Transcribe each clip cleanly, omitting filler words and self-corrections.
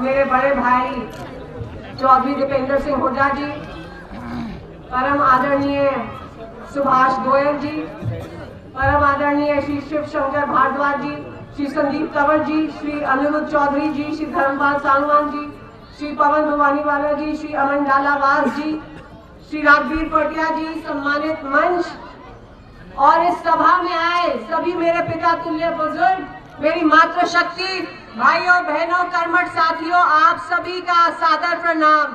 मेरे बड़े भाई चौधरी दीपेंद्र सिंह हुड्डा जी, परम आदरणीय सुभाष गोयल जी, परम आदरणीय श्री शिव शंकर भारद्वाज जी, श्री संदीप कंवर जी, श्री अनिरुद्ध चौधरी जी, श्री धर्मपाल सांगवान जी, श्री पवन भवानीवाला जी, श्री अमन डालावास जी, श्री राघवीर पटिया जी, सम्मानित मंच और इस सभा में आए सभी मेरे पिता तुल्य बुजुर्ग, मेरी मातृशक्ति, भाइयों बहनों, कर्मठ साथियों, आप सभी का सादर प्रणाम।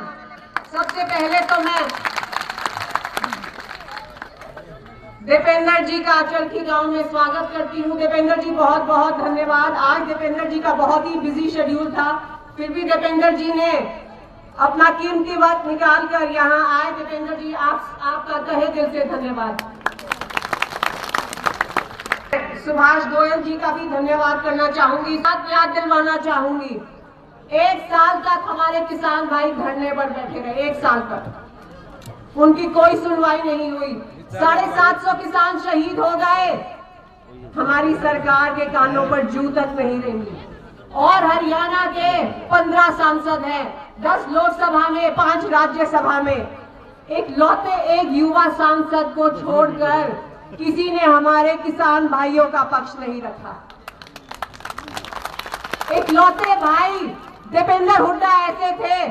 सबसे पहले तो मैं दीपेंद्र जी का आंचल की गांव में स्वागत करती हूँ। दीपेंद्र जी बहुत बहुत धन्यवाद। आज दीपेंद्र जी का बहुत ही बिजी शेड्यूल था, फिर भी दीपेंद्र जी ने अपना कीमती वक्त निकाल कर यहाँ आए। दीपेंद्र जी आपका तहे दिल से धन्यवाद। सुभाष गोयल जी का भी धन्यवाद करना चाहूंगी, साथ याद दिलवाना चाहूंगी। 1 साल तक हमारे किसान भाई धरने पर बैठे रहे, 1 साल तक उनकी कोई सुनवाई नहीं हुई। 750 किसान शहीद हो गए, हमारी सरकार के कानों पर जू तक नहीं रहेंगी। और हरियाणा के 15 सांसद हैं, 10 लोकसभा में, 5 राज्यसभा में, एक युवा सांसद को छोड़कर किसी ने हमारे किसान भाइयों का पक्ष नहीं रखा। इकलौते भाई दीपेंद्र हुड्डा ऐसे थे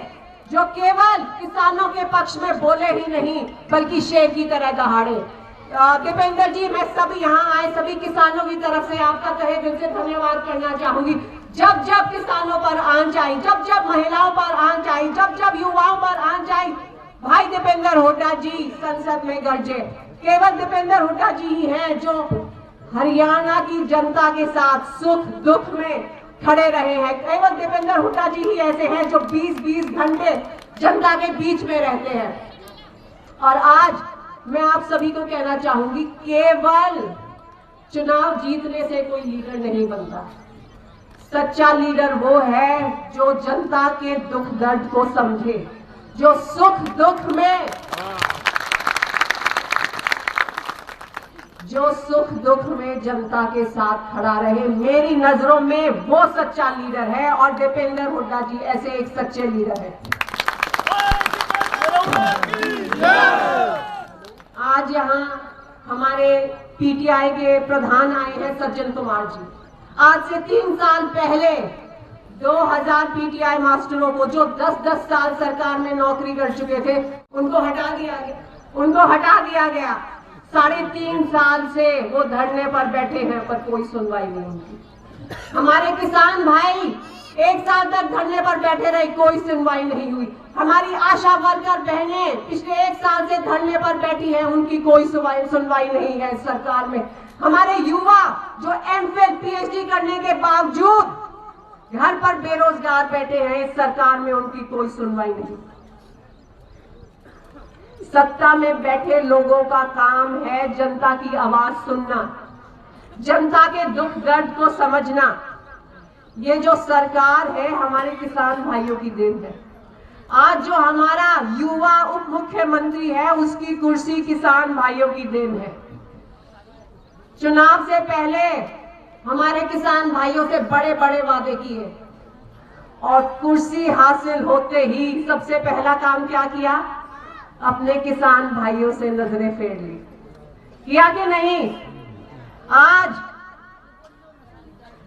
जो केवल किसानों के पक्ष में बोले ही नहीं बल्कि शेर की तरह दहाड़े। दीपेंद्र जी, मैं सभी यहाँ आए सभी किसानों की तरफ से आपका तहे दिल से धन्यवाद करना चाहूंगी। जब जब किसानों पर आंच आई, जब जब महिलाओं पर आंच आई, जब जब युवाओं पर आंच आई, भाई दीपेंद्र हुड्डा जी संसद में गरजे। केवल दीपेंद्र हुड्डा जी ही हैं जो हरियाणा की जनता के साथ सुख दुख में खड़े रहे हैं। केवल दीपेंद्र हुड्डा जी ही ऐसे हैं जो 20-20 घंटे जनता के बीच में रहते हैं। और आज मैं आप सभी को कहना चाहूंगी, केवल चुनाव जीतने से कोई लीडर नहीं बनता। सच्चा लीडर वो है जो जनता के दुख दर्द को समझे, जो सुख दुख में जनता के साथ खड़ा रहे। मेरी नजरों में वो सच्चा लीडर है और दीपेंद्र हुड्डा जी ऐसे एक सच्चे लीडर हैं। आज यहाँ हमारे पीटीआई के प्रधान आए हैं सज्जन कुमार जी। आज से 3 साल पहले 2000 पीटीआई मास्टरों को जो 10-10 साल सरकार में नौकरी कर चुके थे उनको हटा दिया गया। 3.5 साल से वो धरने पर बैठे हैं पर कोई सुनवाई नहीं हुई। हमारे किसान भाई 1 साल तक धरने पर बैठे रहे, कोई सुनवाई नहीं हुई। हमारी आशा वर्कर बहनें पिछले 1 साल से धरने पर बैठी हैं, उनकी कोई सुनवाई नहीं है सरकार में। हमारे युवा जो एमफिल पीएचडी करने के बावजूद घर पर बेरोजगार बैठे हैं, इस सरकार में उनकी कोई सुनवाई नहीं। सत्ता में बैठे लोगों का काम है जनता की आवाज सुनना, जनता के दुख दर्द को समझना। ये जो सरकार है हमारे किसान भाइयों की देन है। आज जो हमारा युवा उप मुख्यमंत्री है उसकी कुर्सी किसान भाइयों की देन है। चुनाव से पहले हमारे किसान भाइयों से बड़े बड़े वादे किए और कुर्सी हासिल होते ही सबसे पहला काम क्या किया? अपने किसान भाइयों से नजरें फेर ली। किया कि नहीं? आज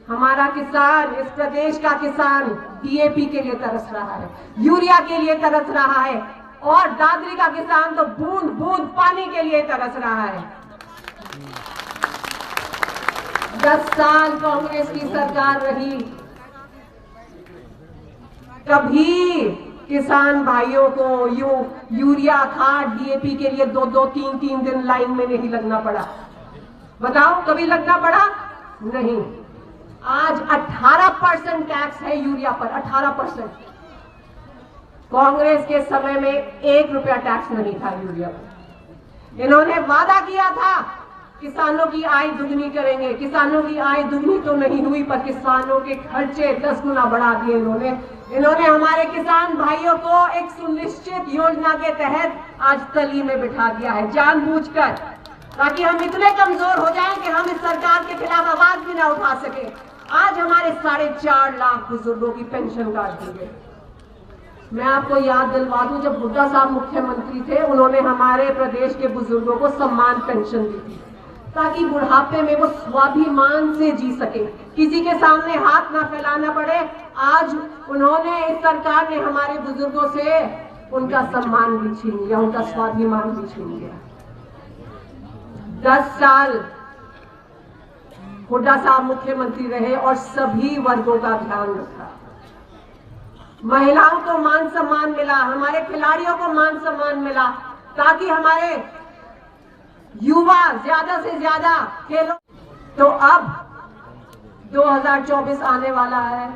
हमारा किसान, इस प्रदेश का किसान डीएपी के लिए तरस रहा है, यूरिया के लिए तरस रहा है और दादरी का किसान तो बूंद बूंद पानी के लिए तरस रहा है। 10 साल कांग्रेस की सरकार रही, कभी किसान भाइयों को यूरिया खाद डीएपी के लिए 2-2, 3-3 दिन लाइन में नहीं लगना पड़ा। बताओ कभी लगना पड़ा? नहीं। आज 18% टैक्स है यूरिया पर, 18%। कांग्रेस के समय में 1 रुपया टैक्स नहीं था यूरिया पर। इन्होंने वादा किया था किसानों की आय दुगनी करेंगे। किसानों की आय दुगनी तो नहीं हुई पर किसानों के खर्चे 10 गुना बढ़ा दिए इन्होंने हमारे किसान भाइयों को एक सुनिश्चित योजना के तहत आज तली में बिठा दिया है जानबूझकर, ताकि हम इतने कमजोर हो जाएं कि हम इस सरकार के खिलाफ आवाज भी ना उठा सके। आज हमारे 4.5 लाख बुजुर्गों की पेंशन काट दी गई। मैं आपको याद दिलवा दूं, जब हुड्डा साहब मुख्यमंत्री थे, उन्होंने हमारे प्रदेश के बुजुर्गों को सम्मान पेंशन दी थी ताकि बुढ़ापे में वो स्वाभिमान से जी सके, किसी के सामने हाथ ना फैलाना पड़े। आज उन्होंने, इस सरकार ने हमारे बुजुर्गों से उनका सम्मान भी छीन लिया, उनका स्वाभिमान भी छीन लिया। 10 साल हुड्डा साहब मुख्यमंत्री रहे और सभी वर्गों का ध्यान रखा। महिलाओं को मान सम्मान मिला, हमारे खिलाड़ियों को मान सम्मान मिला, ताकि हमारे युवा ज्यादा से ज्यादा खेलों। तो अब 2024 आने वाला है,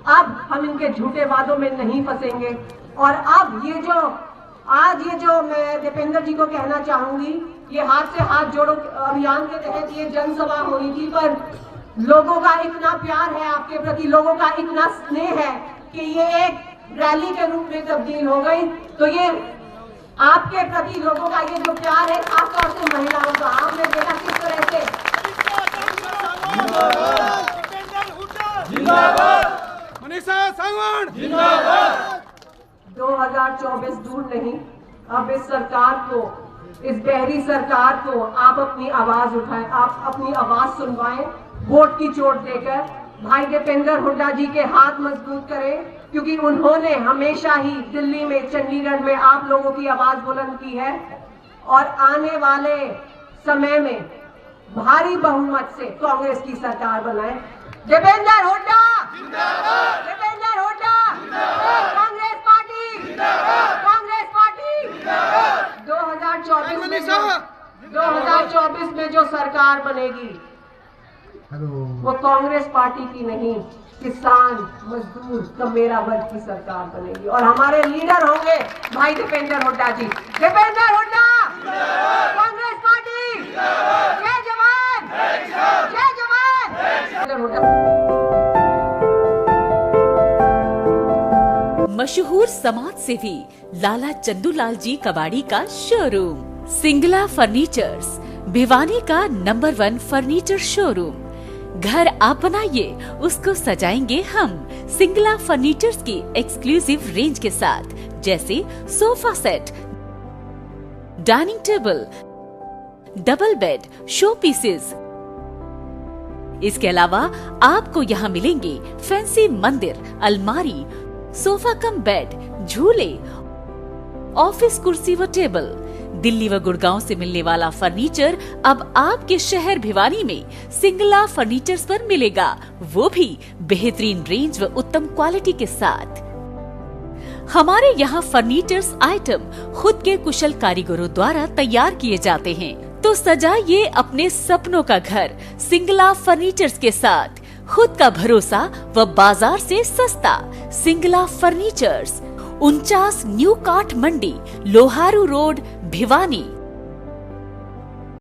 अब हम इनके झूठे वादों में नहीं फंसेंगे। और अब ये जो मैं दीपेंद्र जी को कहना चाहूंगी, ये हाथ से हाथ जोड़ो अभियान के तहत ये जनसभा हुई थी, पर लोगों का इतना प्यार है आपके प्रति, लोगों का इतना स्नेह है कि ये एक रैली के रूप में तब्दील हो गई। तो ये आपके प्रति लोगों का ये जो प्यार है, खासतौर से महिलाओं का, आपने देखा किस तरह से। 2024 दूर नहीं, अब इस सरकार को, इस बहरी सरकार को आप अपनी आवाज उठाएं, आप अपनी आवाज सुनवाएं, वोट की चोट देकर भाई दीपेंद्र हुड्डा जी के हाथ मजबूत करें, क्योंकि उन्होंने हमेशा ही दिल्ली में, चंडीगढ़ में आप लोगों की आवाज बुलंद की है। और आने वाले समय में भारी बहुमत से कांग्रेस की सरकार बनाए। दीपेंद्र हुड्डा जिंदाबाद, दीपेंद्र हुड्डा जिंदाबाद, कांग्रेस पार्टी जिंदाबाद, कांग्रेस पार्टी जिंदाबाद। 2024 में जो सरकार बनेगी वो कांग्रेस पार्टी की नहीं, किसान, मजदूर, कमेरा वर्ग की सरकार बनेगी। और हमारे लीडर होंगे भाई दीपेंद्र हुड्डा जी। दीपेंद्र हुड्डा, कांग्रेस पार्टी, जय जवान, जय जवान। मशहूर समाज सेवी लाला चंदूलाल जी कबाड़ी का शोरूम सिंगला फर्नीचर्स, भिवानी का नंबर 1 फर्नीचर शोरूम। घर आप बनाइए, उसको सजाएंगे हम। सिंगला फर्नीचर्स की एक्सक्लूसिव रेंज के साथ, जैसे sofa set, dining table, double bed, show pieces. इसके अलावा आपको यहाँ मिलेंगे फैंसी मंदिर, अलमारी, सोफा कम बेड, झूले, ऑफिस कुर्सी व टेबल। दिल्ली व गुड़गांव से मिलने वाला फर्नीचर अब आपके शहर भिवानी में सिंगला फर्नीचर्स पर मिलेगा, वो भी बेहतरीन रेंज व उत्तम क्वालिटी के साथ। हमारे यहाँ फर्नीचर्स आइटम खुद के कुशल कारीगरों द्वारा तैयार किए जाते हैं। तो सजाइए अपने सपनों का घर सिंगला फर्नीचर्स के साथ। खुद का भरोसा व बाजार से सस्ता। सिंगला फर्नीचर्स, 49 न्यू काट मंडी, लोहारू रोड, भिवानी।